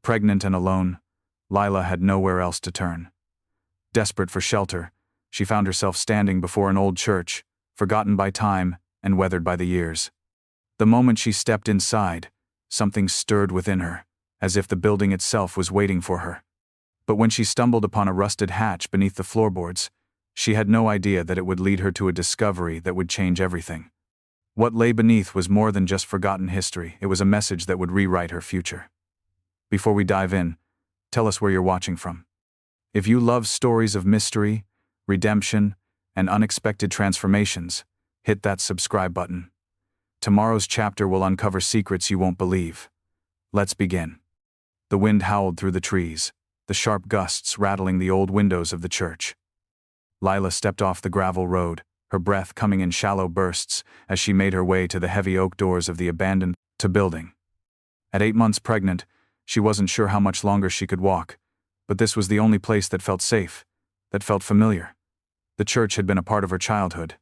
Pregnant and alone, Lila had nowhere else to turn. Desperate for shelter, she found herself standing before an old church, forgotten by time and weathered by the years. The moment she stepped inside, something stirred within her, as if the building itself was waiting for her. But when she stumbled upon a rusted hatch beneath the floorboards, she had no idea that it would lead her to a discovery that would change everything. What lay beneath was more than just forgotten history, it was a message that would rewrite her future. Before we dive in, tell us where you're watching from. If you love stories of mystery, redemption, and unexpected transformations, hit that subscribe button. Tomorrow's chapter will uncover secrets you won't believe. Let's begin. The wind howled through the trees, the sharp gusts rattling the old windows of the church. Lila stepped off the gravel road, her breath coming in shallow bursts as she made her way to the heavy oak doors of the abandoned building. At 8 months pregnant, she wasn't sure how much longer she could walk, but this was the only place that felt safe, that felt familiar. The church had been a part of her childhood.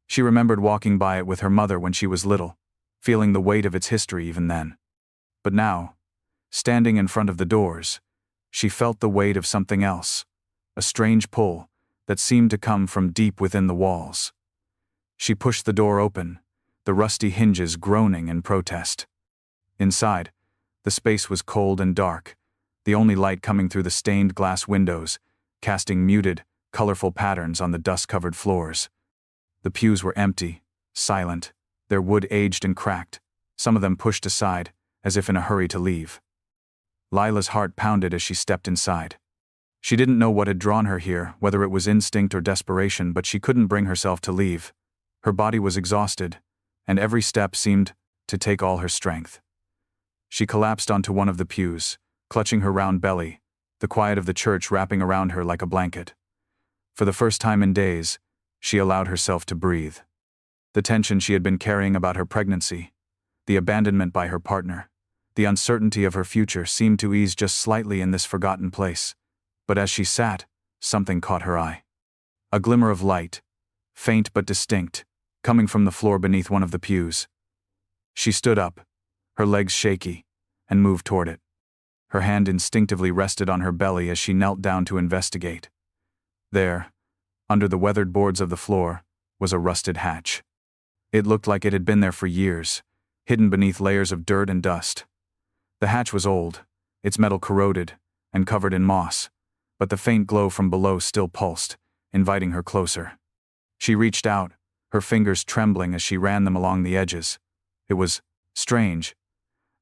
She remembered walking by it with her mother when she was little, feeling the weight of its history even then. But now, standing in front of the doors, she felt the weight of something else, a strange pull that seemed to come from deep within the walls. She pushed the door open, the rusty hinges groaning in protest. Inside, the space was cold and dark, the only light coming through the stained glass windows, casting muted, colorful patterns on the dust-covered floors. The pews were empty, silent, their wood aged and cracked, some of them pushed aside, as if in a hurry to leave. Lila's heart pounded as she stepped inside. She didn't know what had drawn her here, whether it was instinct or desperation, but she couldn't bring herself to leave. Her body was exhausted, and every step seemed to take all her strength. She collapsed onto one of the pews, clutching her round belly, the quiet of the church wrapping around her like a blanket. For the first time in days, she allowed herself to breathe. The tension she had been carrying about her pregnancy, the abandonment by her partner, the uncertainty of her future seemed to ease just slightly in this forgotten place. But as she sat, something caught her eye. A glimmer of light, faint but distinct, coming from the floor beneath one of the pews. She stood up, her legs shaky, and moved toward it. Her hand instinctively rested on her belly as she knelt down to investigate. There, under the weathered boards of the floor, was a rusted hatch. It looked like it had been there for years, hidden beneath layers of dirt and dust. The hatch was old, its metal corroded, and covered in moss, but the faint glow from below still pulsed, inviting her closer. She reached out, her fingers trembling as she ran them along the edges. It was strange.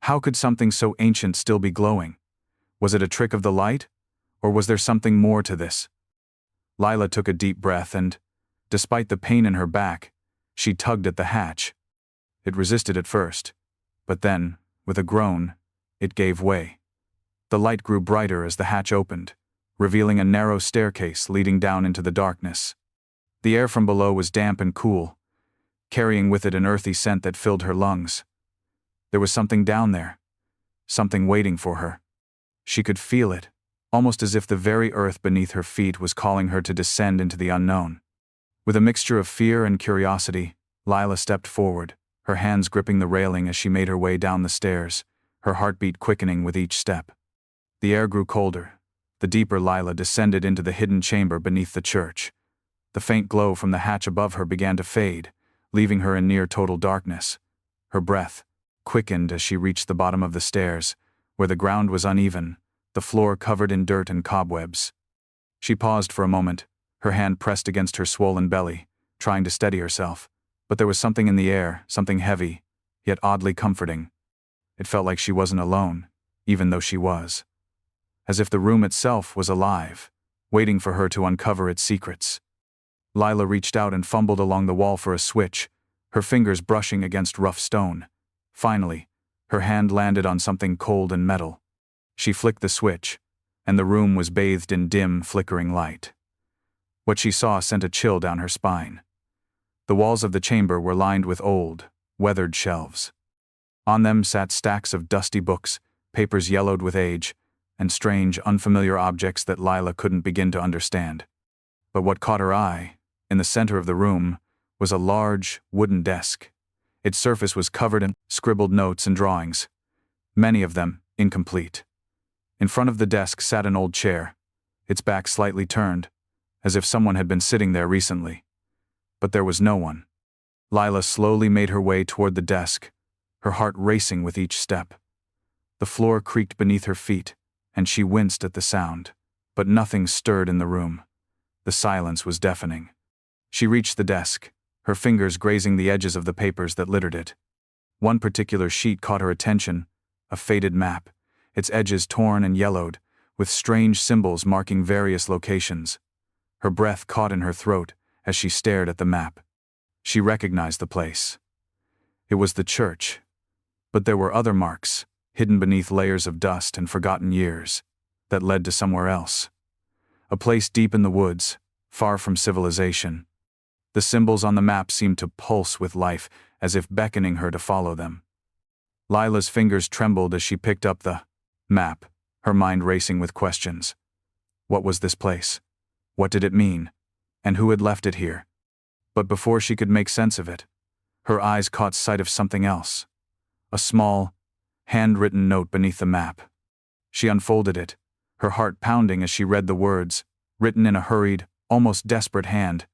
How could something so ancient still be glowing? Was it a trick of the light, or was there something more to this? Lila took a deep breath and, despite the pain in her back, she tugged at the hatch. It resisted at first, but then, with a groan, it gave way. The light grew brighter as the hatch opened, revealing a narrow staircase leading down into the darkness. The air from below was damp and cool, carrying with it an earthy scent that filled her lungs. There was something down there, something waiting for her. She could feel it, almost as if the very earth beneath her feet was calling her to descend into the unknown. With a mixture of fear and curiosity, Lila stepped forward, her hands gripping the railing as she made her way down the stairs, her heartbeat quickening with each step. The air grew colder. The deeper Lila descended into the hidden chamber beneath the church. The faint glow from the hatch above her began to fade, leaving her in near total darkness. Her breath quickened as she reached the bottom of the stairs, where the ground was uneven, the floor covered in dirt and cobwebs. She paused for a moment, her hand pressed against her swollen belly, trying to steady herself. But there was something in the air, something heavy, yet oddly comforting. It felt like she wasn't alone, even though she was. As if the room itself was alive, waiting for her to uncover its secrets. Lila reached out and fumbled along the wall for a switch, her fingers brushing against rough stone. Finally, her hand landed on something cold and metal. She flicked the switch, and the room was bathed in dim, flickering light. What she saw sent a chill down her spine. The walls of the chamber were lined with old, weathered shelves. On them sat stacks of dusty books, papers yellowed with age, and strange, unfamiliar objects that Lila couldn't begin to understand. But what caught her eye, in the center of the room, was a large, wooden desk. Its surface was covered in scribbled notes and drawings, many of them incomplete. In front of the desk sat an old chair, its back slightly turned, as if someone had been sitting there recently. But there was no one. Lila slowly made her way toward the desk, her heart racing with each step. The floor creaked beneath her feet, and she winced at the sound, but nothing stirred in the room. The silence was deafening. She reached the desk, her fingers grazing the edges of the papers that littered it. One particular sheet caught her attention, a faded map, its edges torn and yellowed, with strange symbols marking various locations. Her breath caught in her throat as she stared at the map. She recognized the place. It was the church. But there were other marks, hidden beneath layers of dust and forgotten years, that led to somewhere else. A place deep in the woods, far from civilization. The symbols on the map seemed to pulse with life, as if beckoning her to follow them. Lila's fingers trembled as she picked up the map, her mind racing with questions. What was this place? What did it mean? And who had left it here? But before she could make sense of it, her eyes caught sight of something else. A small, handwritten note beneath the map. She unfolded it, her heart pounding as she read the words, written in a hurried, almost desperate hand.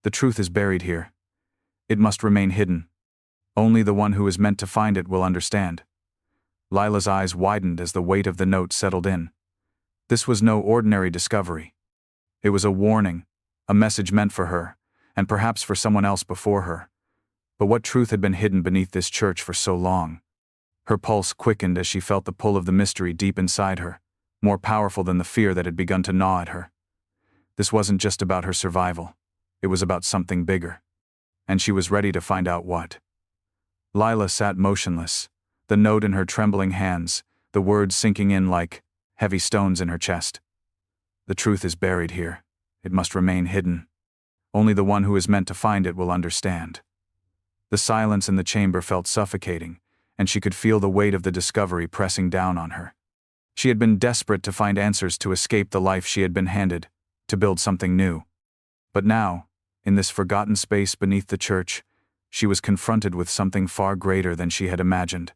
The truth is buried here. It must remain hidden. Only the one who is meant to find it will understand. Lila's eyes widened as the weight of the note settled in. This was no ordinary discovery. It was a warning, a message meant for her, and perhaps for someone else before her. But what truth had been hidden beneath this church for so long? Her pulse quickened as she felt the pull of the mystery deep inside her, more powerful than the fear that had begun to gnaw at her. This wasn't just about her survival. It was about something bigger. And she was ready to find out what. Lila sat motionless, the note in her trembling hands, the words sinking in like heavy stones in her chest. The truth is buried here. It must remain hidden. Only the one who is meant to find it will understand. The silence in the chamber felt suffocating, and she could feel the weight of the discovery pressing down on her. She had been desperate to find answers to escape the life she had been handed, to build something new. But now, in this forgotten space beneath the church, she was confronted with something far greater than she had imagined.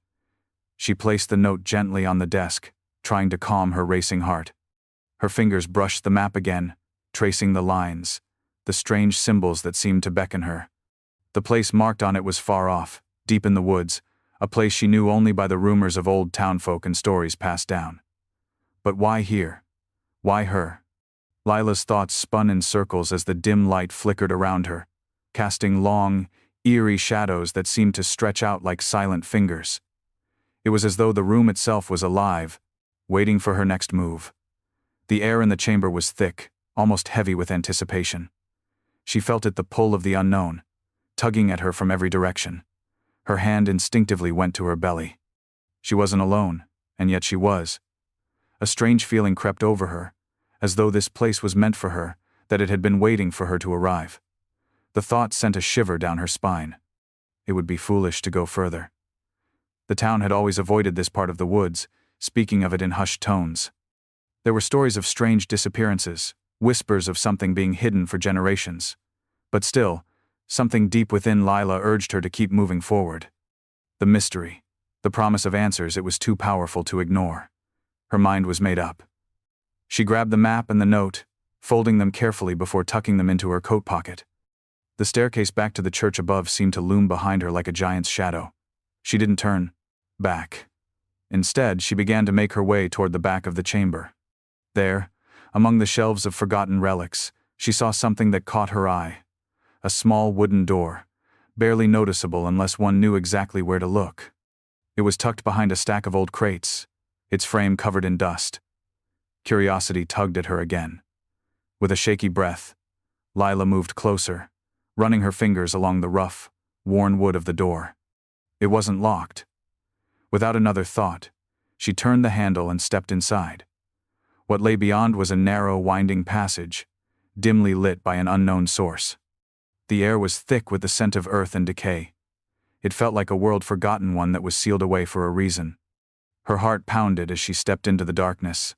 She placed the note gently on the desk, trying to calm her racing heart. Her fingers brushed the map again, tracing the lines, the strange symbols that seemed to beckon her. The place marked on it was far off, deep in the woods, a place she knew only by the rumors of old townfolk and stories passed down. But why here? Why her? Lila's thoughts spun in circles as the dim light flickered around her, casting long, eerie shadows that seemed to stretch out like silent fingers. It was as though the room itself was alive, waiting for her next move. The air in the chamber was thick, almost heavy with anticipation. She felt it, the pull of the unknown, tugging at her from every direction. Her hand instinctively went to her belly. She wasn't alone, and yet she was. A strange feeling crept over her, as though this place was meant for her, that it had been waiting for her to arrive. The thought sent a shiver down her spine. It would be foolish to go further. The town had always avoided this part of the woods, speaking of it in hushed tones. There were stories of strange disappearances, whispers of something being hidden for generations. But still, something deep within Lila urged her to keep moving forward. The mystery, the promise of answers, it was too powerful to ignore. Her mind was made up. She grabbed the map and the note, folding them carefully before tucking them into her coat pocket. The staircase back to the church above seemed to loom behind her like a giant's shadow. She didn't turn back. Instead, she began to make her way toward the back of the chamber. There, among the shelves of forgotten relics, she saw something that caught her eye. A small wooden door, barely noticeable unless one knew exactly where to look. It was tucked behind a stack of old crates, its frame covered in dust. Curiosity tugged at her again. With a shaky breath, Lila moved closer, running her fingers along the rough, worn wood of the door. It wasn't locked. Without another thought, she turned the handle and stepped inside. What lay beyond was a narrow, winding passage, dimly lit by an unknown source. The air was thick with the scent of earth and decay. It felt like a world forgotten, one that was sealed away for a reason. Her heart pounded as she stepped into the darkness,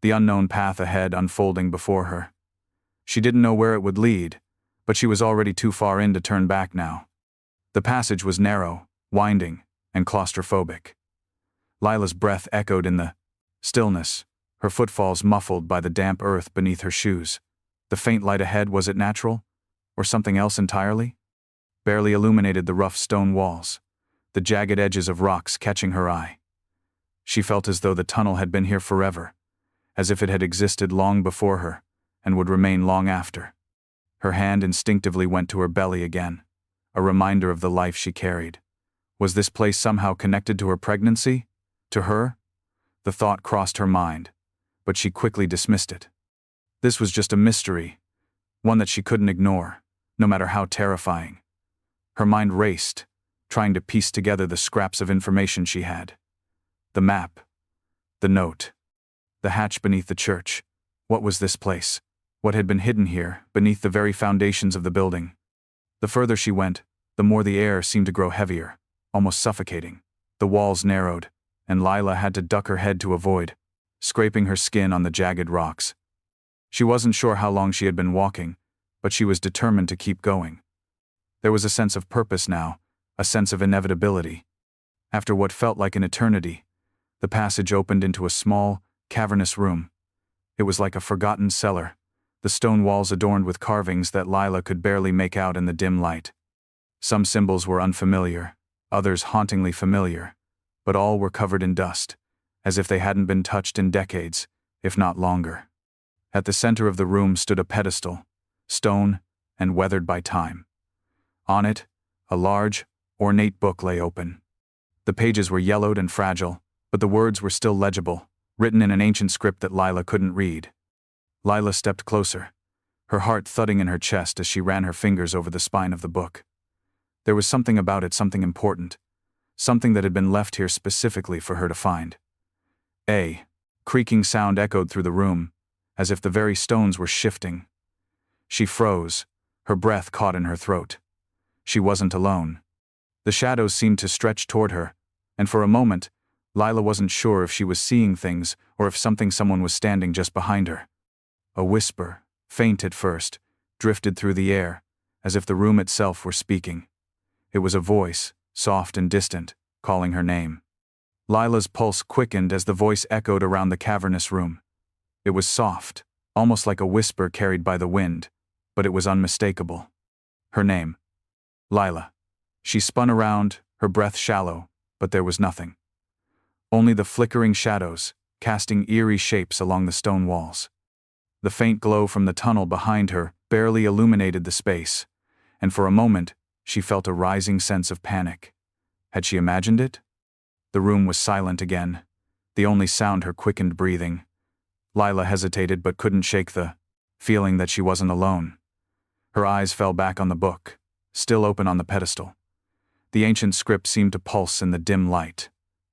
the unknown path ahead unfolding before her. She didn't know where it would lead, but she was already too far in to turn back now. The passage was narrow, winding, and claustrophobic. Lila's breath echoed in the stillness, her footfalls muffled by the damp earth beneath her shoes. The faint light ahead, was it natural? Or something else entirely? Barely illuminated the rough stone walls, the jagged edges of rocks catching her eye. She felt as though the tunnel had been here forever, as if it had existed long before her, and would remain long after. Her hand instinctively went to her belly again, a reminder of the life she carried. Was this place somehow connected to her pregnancy? To her? The thought crossed her mind, but she quickly dismissed it. This was just a mystery, one that she couldn't ignore, no matter how terrifying. Her mind raced, trying to piece together the scraps of information she had. The map, the note, the hatch beneath the church. What was this place? What had been hidden here, beneath the very foundations of the building? The further she went, the more the air seemed to grow heavier, almost suffocating. The walls narrowed, and Lila had to duck her head to avoid, scraping her skin on the jagged rocks. She wasn't sure how long she had been walking, but she was determined to keep going. There was a sense of purpose now, a sense of inevitability. After what felt like an eternity, the passage opened into a small, cavernous room. It was like a forgotten cellar, the stone walls adorned with carvings that Lila could barely make out in the dim light. Some symbols were unfamiliar, others hauntingly familiar, but all were covered in dust, as if they hadn't been touched in decades, if not longer. At the center of the room stood a pedestal, stone and weathered by time. On it, a large, ornate book lay open. The pages were yellowed and fragile, but the words were still legible, written in an ancient script that Lila couldn't read. Lila stepped closer, her heart thudding in her chest as she ran her fingers over the spine of the book. There was something about it, something important, something that had been left here specifically for her to find. A creaking sound echoed through the room, as if the very stones were shifting. She froze, her breath caught in her throat. She wasn't alone. The shadows seemed to stretch toward her, and for a moment, Lila wasn't sure if she was seeing things or if someone was standing just behind her. A whisper, faint at first, drifted through the air, as if the room itself were speaking. It was a voice, soft and distant, calling her name. Lila's pulse quickened as the voice echoed around the cavernous room. It was soft, almost like a whisper carried by the wind, but it was unmistakable. Her name. Lila. She spun around, her breath shallow, but there was nothing. Only the flickering shadows, casting eerie shapes along the stone walls. The faint glow from the tunnel behind her barely illuminated the space, and for a moment, she felt a rising sense of panic. Had she imagined it? The room was silent again, the only sound her quickened breathing. Lila hesitated but couldn't shake the feeling that she wasn't alone. Her eyes fell back on the book, still open on the pedestal. The ancient script seemed to pulse in the dim light,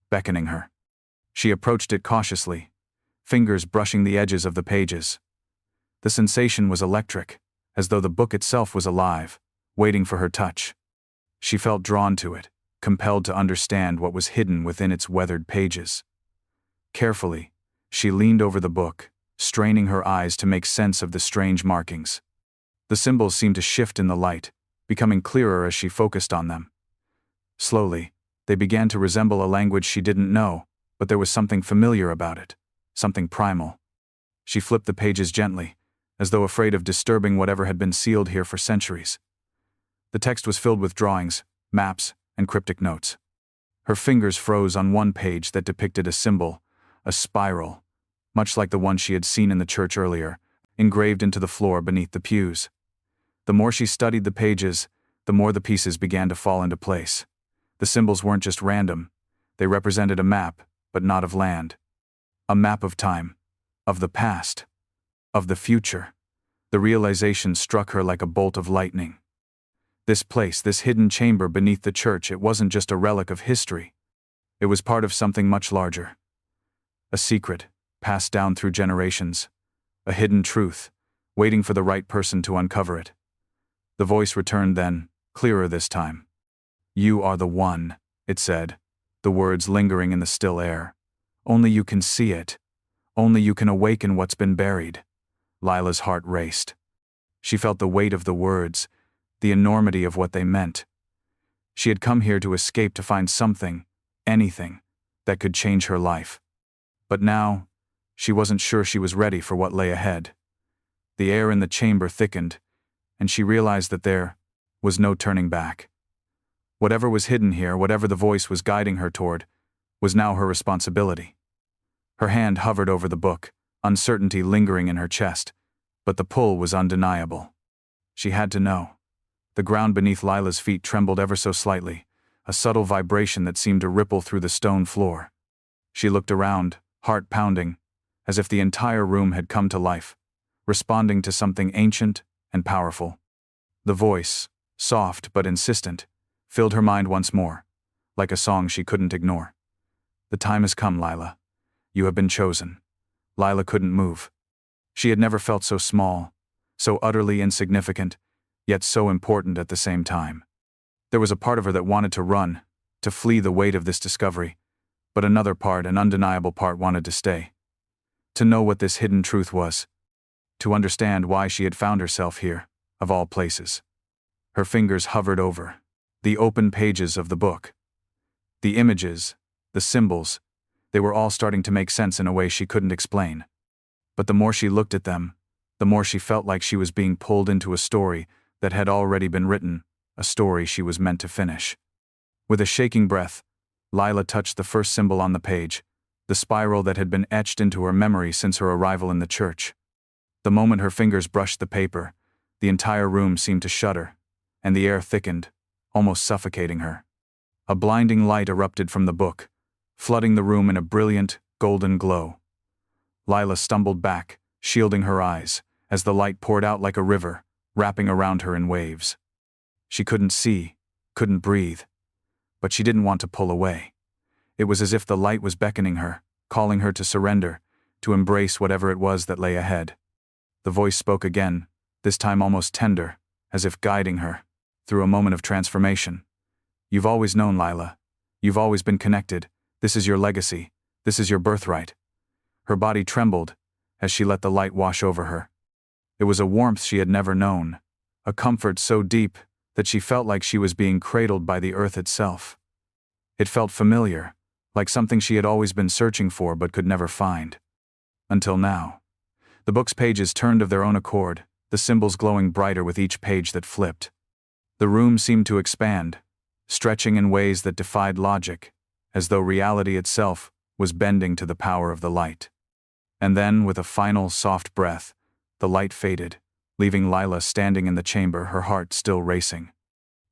beckoning her. She approached it cautiously, fingers brushing the edges of the pages. The sensation was electric, as though the book itself was alive, waiting for her touch. She felt drawn to it, compelled to understand what was hidden within its weathered pages. Carefully, she leaned over the book, straining her eyes to make sense of the strange markings. The symbols seemed to shift in the light, becoming clearer as she focused on them. Slowly, they began to resemble a language she didn't know, but there was something familiar about it, something primal. She flipped the pages gently, as though afraid of disturbing whatever had been sealed here for centuries. The text was filled with drawings, maps, and cryptic notes. Her fingers froze on one page that depicted a symbol, a spiral, much like the one she had seen in the church earlier, engraved into the floor beneath the pews. The more she studied the pages, the more the pieces began to fall into place. The symbols weren't just random. They represented a map, but not of land. A map of time, of the past, of the future. The realization struck her like a bolt of lightning. This place, this hidden chamber beneath the church, it wasn't just a relic of history. It was part of something much larger. A secret, passed down through generations. A hidden truth, waiting for the right person to uncover it. The voice returned then, clearer this time. "You are the one," it said, the words lingering in the still air. "Only you can see it. Only you can awaken what's been buried." Lila's heart raced. She felt the weight of the words, the enormity of what they meant. She had come here to escape, to find something, anything, that could change her life. But now, She wasn't sure she was ready for what lay ahead. The air in the chamber thickened, and she realized that there was no turning back. Whatever was hidden here, whatever the voice was guiding her toward, was now her responsibility. Her hand hovered over the book, uncertainty lingering in her chest, but the pull was undeniable. She had to know. The ground beneath Lila's feet trembled ever so slightly, a subtle vibration that seemed to ripple through the stone floor. She looked around, heart pounding, as if the entire room had come to life, responding to something ancient and powerful. The voice, soft but insistent, filled her mind once more, like a song she couldn't ignore. The time has come, Lila. You have been chosen. Lila couldn't move. She had never felt so small, so utterly insignificant, yet so important at the same time. There was a part of her that wanted to run, to flee the weight of this discovery, but another part, an undeniable part, wanted to stay. To know what this hidden truth was. To understand why she had found herself here, of all places. Her fingers hovered over the open pages of the book. The images, the symbols, they were all starting to make sense in a way she couldn't explain. But the more she looked at them, the more she felt like she was being pulled into a story that had already been written, a story she was meant to finish. With a shaking breath, Lila touched the first symbol on the page, the spiral that had been etched into her memory since her arrival in the church. The moment her fingers brushed the paper, the entire room seemed to shudder, and the air thickened, almost suffocating her. A blinding light erupted from the book, flooding the room in a brilliant, golden glow. Lila stumbled back, shielding her eyes, as the light poured out like a river, wrapping around her in waves. She couldn't see, couldn't breathe, but she didn't want to pull away. It was as if the light was beckoning her, calling her to surrender, to embrace whatever it was that lay ahead. The voice spoke again, this time almost tender, as if guiding her through a moment of transformation. You've always known, Lila. You've always been connected. This is your legacy. This is your birthright. Her body trembled as she let the light wash over her. It was a warmth she had never known, a comfort so deep that she felt like she was being cradled by the earth itself. It felt familiar, like something she had always been searching for but could never find. Until now. The book's pages turned of their own accord, the symbols glowing brighter with each page that flipped. The room seemed to expand, stretching in ways that defied logic, as though reality itself was bending to the power of the light. And then, with a final soft breath, the light faded, leaving Lila standing in the chamber, her heart still racing.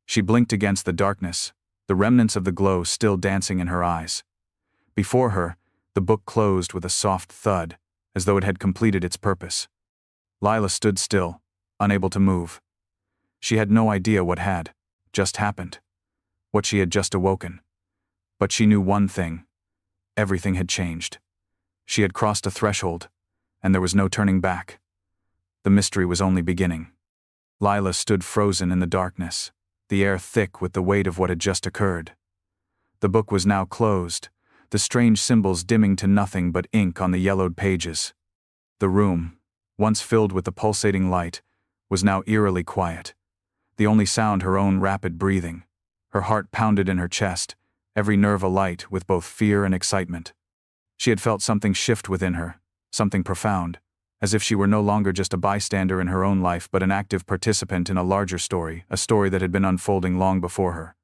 She blinked against the darkness, the remnants of the glow still dancing in her eyes. Before her, the book closed with a soft thud, as though it had completed its purpose. Lila stood still, unable to move. She had no idea what had just happened, what she had just awoken. But she knew one thing. Everything had changed. She had crossed a threshold, and there was no turning back. The mystery was only beginning. Lila stood frozen in the darkness, the air thick with the weight of what had just occurred. The book was now closed, the strange symbols dimming to nothing but ink on the yellowed pages. The room, once filled with the pulsating light, was now eerily quiet. The only sound her own rapid breathing. Her heart pounded in her chest, every nerve alight with both fear and excitement. She had felt something shift within her, something profound, as if she were no longer just a bystander in her own life but an active participant in a larger story, a story that had been unfolding long before her.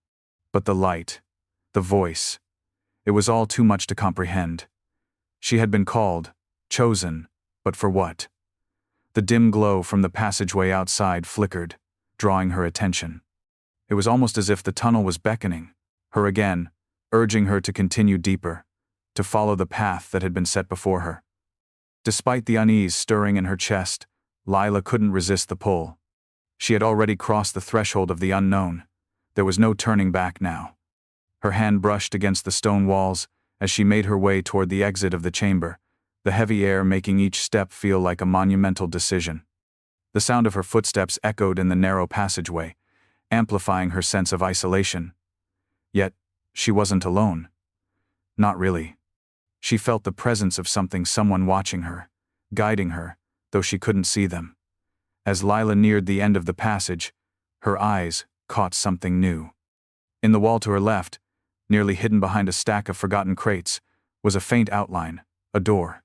But the light, the voice, it was all too much to comprehend. She had been called, chosen, but for what? The dim glow from the passageway outside flickered, drawing her attention. It was almost as if the tunnel was beckoning her again, urging her to continue deeper, to follow the path that had been set before her. Despite the unease stirring in her chest, Lila couldn't resist the pull. She had already crossed the threshold of the unknown. There was no turning back now. Her hand brushed against the stone walls as she made her way toward the exit of the chamber, the heavy air making each step feel like a monumental decision. The sound of her footsteps echoed in the narrow passageway, amplifying her sense of isolation. Yet, she wasn't alone. Not really. She felt the presence of someone watching her, guiding her, though she couldn't see them. As Lila neared the end of the passage, her eyes caught something new. In the wall to her left, nearly hidden behind a stack of forgotten crates, was a faint outline, a door.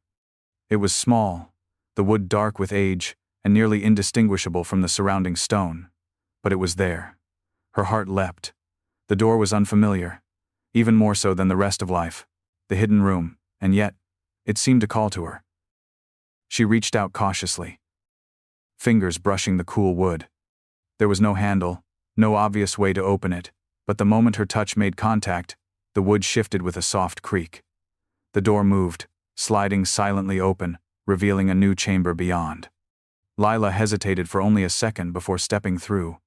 It was small, the wood dark with age, and nearly indistinguishable from the surrounding stone. But it was there. Her heart leapt. The door was unfamiliar, even more so than the rest of life, the hidden room, and yet, it seemed to call to her. She reached out cautiously, fingers brushing the cool wood. There was no handle, no obvious way to open it, but the moment her touch made contact, the wood shifted with a soft creak. The door moved, sliding silently open, revealing a new chamber beyond. Lila hesitated for only a second before stepping through.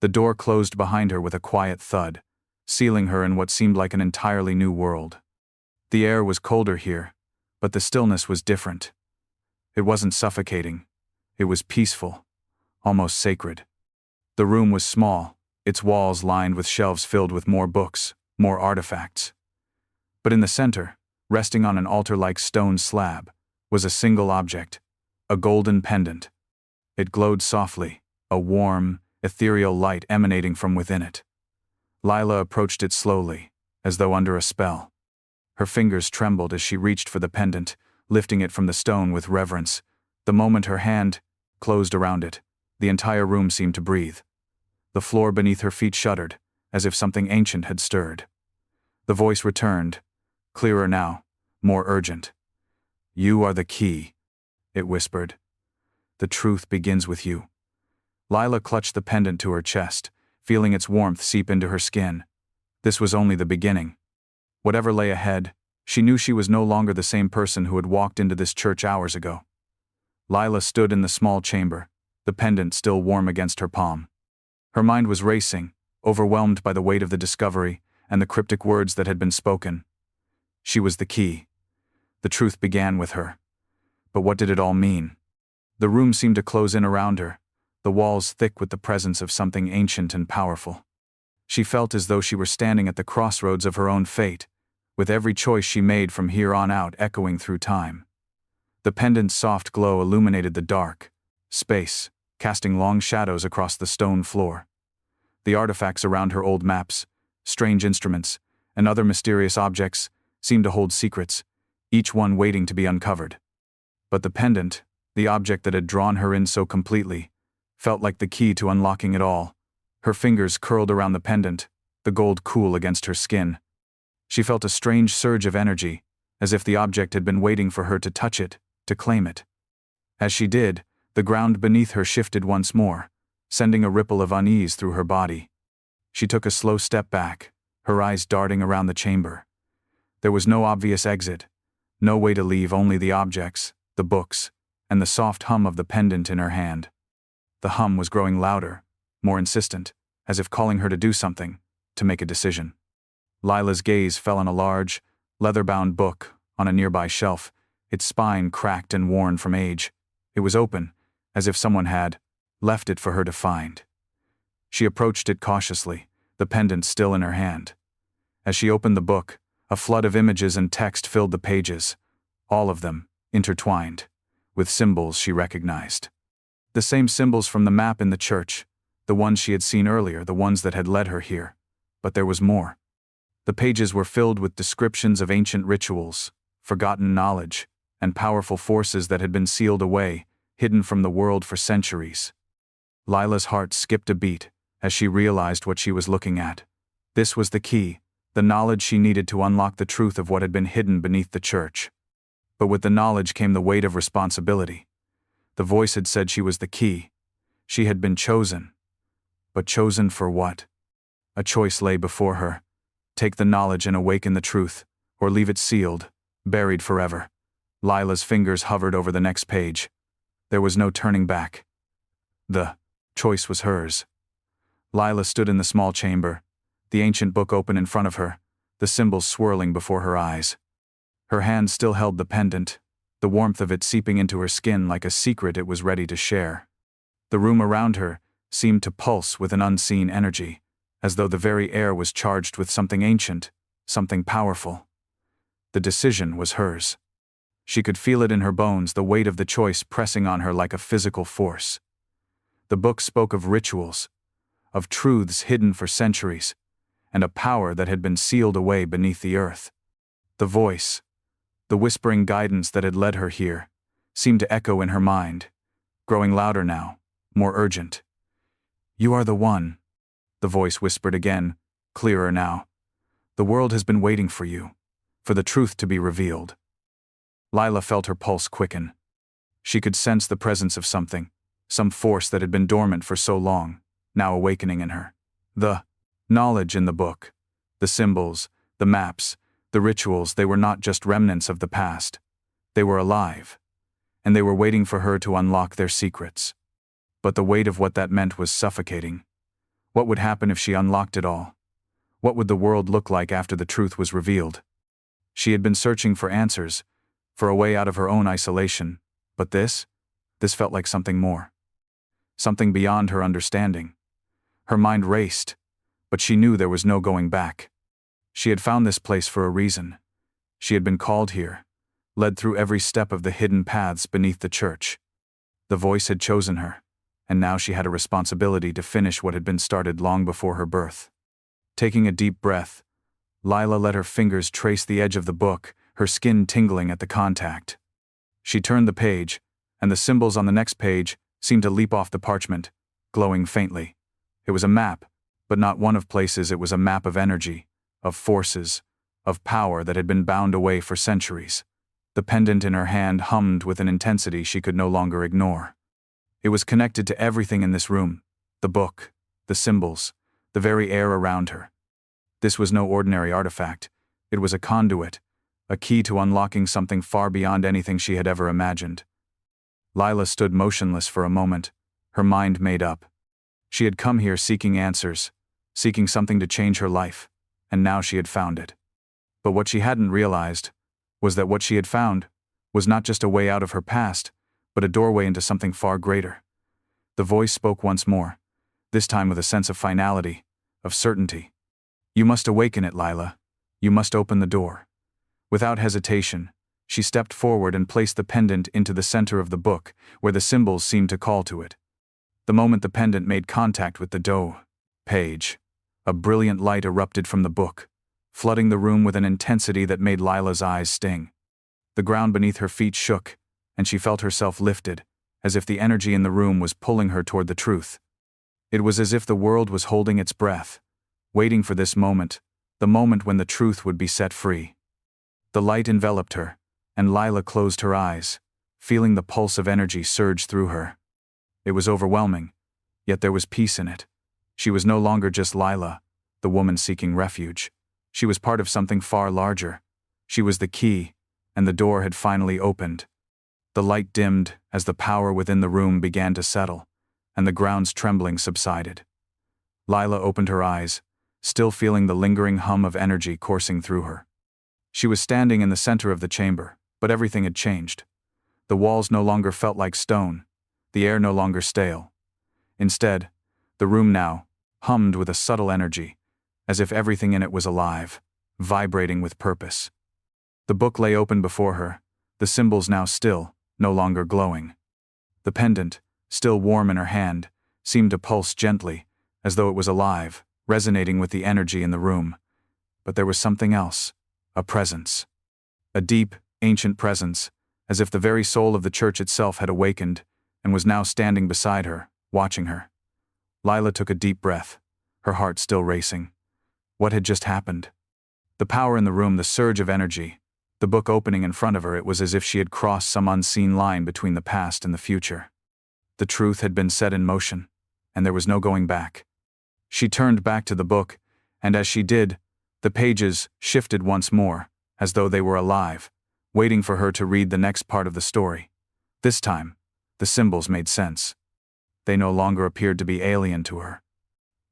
The door closed behind her with a quiet thud, sealing her in what seemed like an entirely new world. The air was colder here, but the stillness was different. It wasn't suffocating. It was peaceful, almost sacred. The room was small, its walls lined with shelves filled with more books, more artifacts. But in the center, resting on an altar-like stone slab, was a single object, a golden pendant. It glowed softly, a warm, ethereal light emanating from within it. Lila approached it slowly, as though under a spell. Her fingers trembled as she reached for the pendant, lifting it from the stone with reverence. The moment her hand closed around it, the entire room seemed to breathe. The floor beneath her feet shuddered, as if something ancient had stirred. The voice returned, clearer now, more urgent. "You are the key," it whispered. "The truth begins with you." Lila clutched the pendant to her chest, feeling its warmth seep into her skin. This was only the beginning. Whatever lay ahead, she knew she was no longer the same person who had walked into this church hours ago. Lila stood in the small chamber, the pendant still warm against her palm. Her mind was racing, overwhelmed by the weight of the discovery and the cryptic words that had been spoken. She was the key. The truth began with her. But what did it all mean? The room seemed to close in around her, the walls thick with the presence of something ancient and powerful. She felt as though she were standing at the crossroads of her own fate, with every choice she made from here on out echoing through time. The pendant's soft glow illuminated the dark space, casting long shadows across the stone floor. The artifacts around her, old maps, strange instruments, and other mysterious objects, seemed to hold secrets, each one waiting to be uncovered. But the pendant, the object that had drawn her in so completely, felt like the key to unlocking it all. Her fingers curled around the pendant, the gold cool against her skin. She felt a strange surge of energy, as if the object had been waiting for her to touch it, to claim it. As she did, the ground beneath her shifted once more, sending a ripple of unease through her body. She took a slow step back, her eyes darting around the chamber. There was no obvious exit, no way to leave, only the objects, the books, and the soft hum of the pendant in her hand. The hum was growing louder, more insistent, as if calling her to do something, to make a decision. Lila's gaze fell on a large, leather-bound book on a nearby shelf, its spine cracked and worn from age. It was open, as if someone had left it for her to find. She approached it cautiously, the pendant still in her hand. As she opened the book, a flood of images and text filled the pages, all of them intertwined, with symbols she recognized. The same symbols from the map in the church, the ones she had seen earlier, the ones that had led her here. But there was more. The pages were filled with descriptions of ancient rituals, forgotten knowledge, and powerful forces that had been sealed away, hidden from the world for centuries. Lila's heart skipped a beat as she realized what she was looking at. This was the key, the knowledge she needed to unlock the truth of what had been hidden beneath the church. But with the knowledge came the weight of responsibility. The voice had said she was the key. She had been chosen. But chosen for what? A choice lay before her. Take the knowledge and awaken the truth, or leave it sealed, buried forever. Lila's fingers hovered over the next page. There was no turning back. The choice was hers. Lila stood in the small chamber, the ancient book open in front of her, the symbols swirling before her eyes. Her hand still held the pendant, the warmth of it seeping into her skin like a secret it was ready to share. The room around her seemed to pulse with an unseen energy, as though the very air was charged with something ancient, something powerful. The decision was hers. She could feel it in her bones, the weight of the choice pressing on her like a physical force. The book spoke of rituals, of truths hidden for centuries, and a power that had been sealed away beneath the earth. The voice, The whispering guidance that had led her here seemed to echo in her mind, growing louder now, more urgent. "You are the one," the voice whispered again, clearer now. "The world has been waiting for you, for the truth to be revealed." Lila felt her pulse quicken. She could sense the presence of something, some force that had been dormant for so long, now awakening in her. The knowledge in the book, the symbols, the maps, the rituals, they were not just remnants of the past. They were alive, and they were waiting for her to unlock their secrets. But the weight of what that meant was suffocating. What would happen if she unlocked it all? What would the world look like after the truth was revealed? She had been searching for answers, for a way out of her own isolation, but this felt like something more. Something beyond her understanding. Her mind raced, but she knew there was no going back. She had found this place for a reason. She had been called here, led through every step of the hidden paths beneath the church. The voice had chosen her, and now she had a responsibility to finish what had been started long before her birth. Taking a deep breath, Lila let her fingers trace the edge of the book, her skin tingling at the contact. She turned the page, and the symbols on the next page seemed to leap off the parchment, glowing faintly. It was a map, but not one of places. It was a map of energy, of forces, of power that had been bound away for centuries. The pendant in her hand hummed with an intensity she could no longer ignore. It was connected to everything in this room, the book, the symbols, the very air around her. This was no ordinary artifact. It was a conduit, a key to unlocking something far beyond anything she had ever imagined. Lila stood motionless for a moment, her mind made up. She had come here seeking answers, seeking something to change her life, and now she had found it. But what she hadn't realized was that what she had found was not just a way out of her past, but a doorway into something far greater. The voice spoke once more, this time with a sense of finality, of certainty. "You must awaken it, Lila. You must open the door." Without hesitation, she stepped forward and placed the pendant into the center of the book, where the symbols seemed to call to it. The moment the pendant made contact with the page, a brilliant light erupted from the book, flooding the room with an intensity that made Lila's eyes sting. The ground beneath her feet shook, and she felt herself lifted, as if the energy in the room was pulling her toward the truth. It was as if the world was holding its breath, waiting for this moment, the moment when the truth would be set free. The light enveloped her, and Lila closed her eyes, feeling the pulse of energy surge through her. It was overwhelming, yet there was peace in it. She was no longer just Lila, the woman seeking refuge. She was part of something far larger. She was the key, and the door had finally opened. The light dimmed as the power within the room began to settle, and the ground's trembling subsided. Lila opened her eyes, still feeling the lingering hum of energy coursing through her. She was standing in the center of the chamber, but everything had changed. The walls no longer felt like stone, the air no longer stale. Instead, the room now hummed with a subtle energy, as if everything in it was alive, vibrating with purpose. The book lay open before her, the symbols now still, no longer glowing. The pendant, still warm in her hand, seemed to pulse gently, as though it was alive, resonating with the energy in the room. But there was something else, a presence. A deep, ancient presence, as if the very soul of the church itself had awakened, and was now standing beside her, watching her. Lila took a deep breath, her heart still racing. What had just happened? The power in the room, the surge of energy, the book opening in front of her, it was as if she had crossed some unseen line between the past and the future. The truth had been set in motion, and there was no going back. She turned back to the book, and as she did, the pages shifted once more, as though they were alive, waiting for her to read the next part of the story. This time, the symbols made sense. They no longer appeared to be alien to her.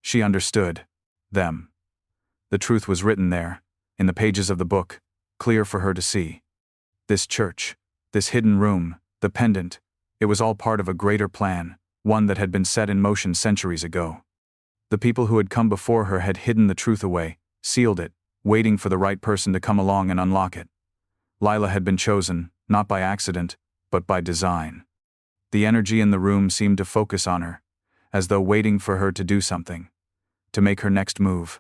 She understood them. The truth was written there, in the pages of the book, clear for her to see. This church, this hidden room, the pendant, it was all part of a greater plan, one that had been set in motion centuries ago. The people who had come before her had hidden the truth away, sealed it, waiting for the right person to come along and unlock it. Lila had been chosen, not by accident, but by design. The energy in the room seemed to focus on her, as though waiting for her to do something, to make her next move.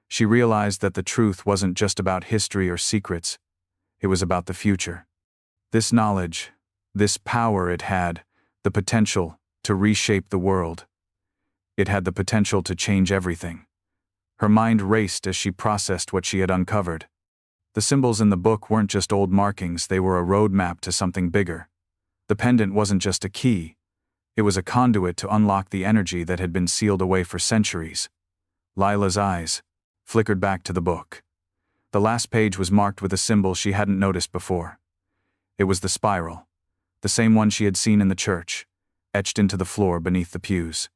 She realized that the truth wasn't just about history or secrets. It was about the future. This knowledge, this power it had, the potential to reshape the world. It had the potential to change everything. Her mind raced as she processed what she had uncovered. The symbols in the book weren't just old markings, they were a roadmap to something bigger. The pendant wasn't just a key. It was a conduit to unlock the energy that had been sealed away for centuries. Lila's eyes flickered back to the book. The last page was marked with a symbol she hadn't noticed before. It was the spiral, the same one she had seen in the church, etched into the floor beneath the pews.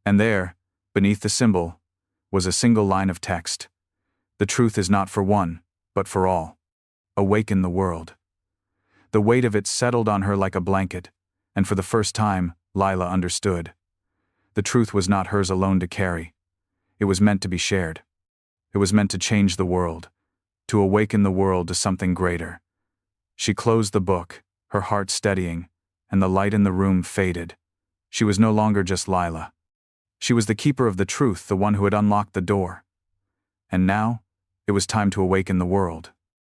And there, beneath the symbol, was a single line of text. The truth is not for one, but for all. Awaken the world. The weight of it settled on her like a blanket, and for the first time, Lila understood. The truth was not hers alone to carry. It was meant to be shared. It was meant to change the world, to awaken the world to something greater. She closed the book, her heart steadying, and the light in the room faded. She was no longer just Lila. She was the keeper of the truth, the one who had unlocked the door. And now, it was time to awaken the world.